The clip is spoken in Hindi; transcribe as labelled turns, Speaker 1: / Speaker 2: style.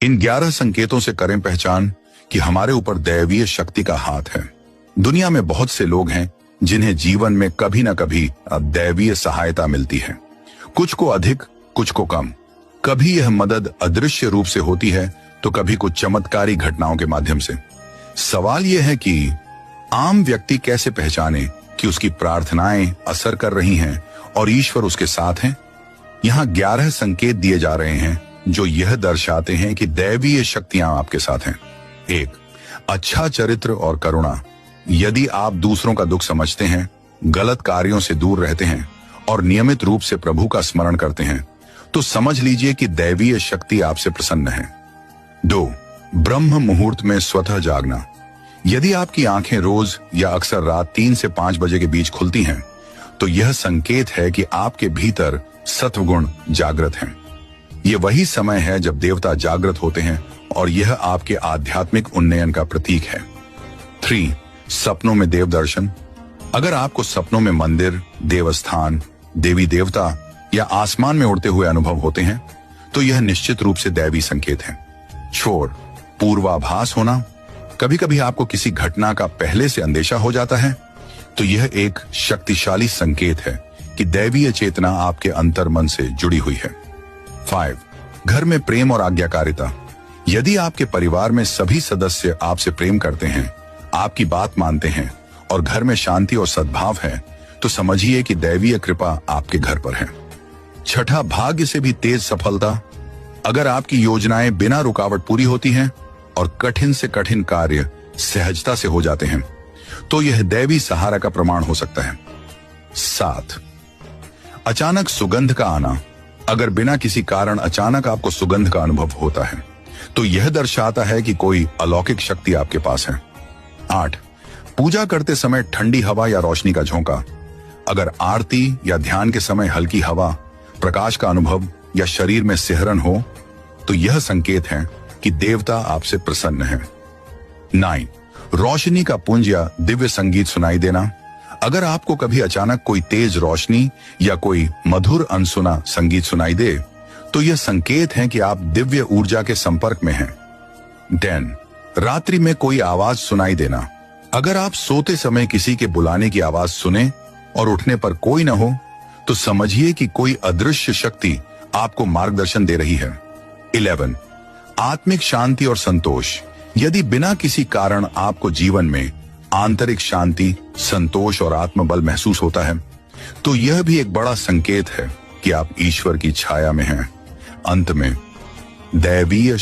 Speaker 1: इन 11 संकेतों से करें पहचान कि हमारे ऊपर दैवीय शक्ति का हाथ है। दुनिया में बहुत से लोग हैं जिन्हें जीवन में कभी न कभी दैवीय सहायता मिलती है, कुछ को अधिक, कुछ को कम। कभी यह मदद अदृश्य रूप से होती है तो कभी कुछ चमत्कारी घटनाओं के माध्यम से। सवाल यह है कि आम व्यक्ति कैसे पहचाने कि उसकी प्रार्थनाएं असर कर रही हैं और ईश्वर उसके साथ हैं। यहाँ 11 संकेत दिए जा रहे हैं जो यह दर्शाते हैं कि दैवीय शक्तियां आपके साथ हैं। 1. अच्छा चरित्र और करुणा। यदि आप दूसरों का दुख समझते हैं, गलत कार्यों से दूर रहते हैं और नियमित रूप से प्रभु का स्मरण करते हैं, तो समझ लीजिए कि दैवीय शक्ति आपसे प्रसन्न है। 2. ब्रह्म मुहूर्त में स्वतः जागना। यदि आपकी आंखें रोज या अक्सर रात 3 से 5 बजे के बीच खुलती हैं, तो यह संकेत है कि आपके भीतर सत्वगुण जागृत हैं। यह वही समय है जब देवता जागृत होते हैं और यह आपके आध्यात्मिक उन्नयन का प्रतीक है। 3. सपनों में देव दर्शन। अगर आपको सपनों में मंदिर, देवस्थान, देवी देवता या आसमान में उड़ते हुए अनुभव होते हैं, तो यह निश्चित रूप से दैवी संकेत है। 4. पूर्वाभास होना। कभी कभी आपको किसी घटना का पहले से अंदेशा हो जाता है, तो यह एक शक्तिशाली संकेत है कि दैवीय चेतना आपके अंतर्मन से जुड़ी हुई है। 5. घर में प्रेम और आज्ञाकारिता। यदि आपके परिवार में सभी सदस्य आपसे प्रेम करते हैं, आपकी बात मानते हैं और घर में शांति और सद्भाव है, तो समझिए कि दैवीय कृपा आपके घर पर है। 6. भाग्य से भी तेज सफलता। अगर आपकी योजनाएं बिना रुकावट पूरी होती हैं और कठिन से कठिन कार्य सहजता से हो जाते हैं, तो यह दैवी सहारा का प्रमाण हो सकता है। 7. अचानक सुगंध का आना। अगर बिना किसी कारण अचानक आपको सुगंध का अनुभव होता है, तो यह दर्शाता है कि कोई अलौकिक शक्ति आपके पास है। 8. पूजा करते समय ठंडी हवा या रोशनी का झोंका। अगर आरती या ध्यान के समय हल्की हवा, प्रकाश का अनुभव या शरीर में सिहरन हो, तो यह संकेत है कि देवता आपसे प्रसन्न है। 9. रोशनी का पुंज या दिव्य संगीत सुनाई देना। अगर आपको कभी अचानक कोई तेज रोशनी या कोई मधुर अनसुना संगीत सुनाई दे, तो यह संकेत है कि आप दिव्य ऊर्जा के संपर्क में हैं। 10. रात्रि में कोई आवाज सुनाई देना। अगर आप सोते समय किसी के बुलाने की आवाज सुने और उठने पर कोई न हो, तो समझिए कि कोई अदृश्य शक्ति आपको मार्गदर्शन दे रही है। 11. आत्मिक शांति और संतोष। यदि बिना किसी कारण आपको जीवन में आंतरिक शांति, संतोष और आत्मबल महसूस होता है, तो यह भी एक बड़ा संकेत है कि आप ईश्वर की छाया में हैं। अंत में दैवीय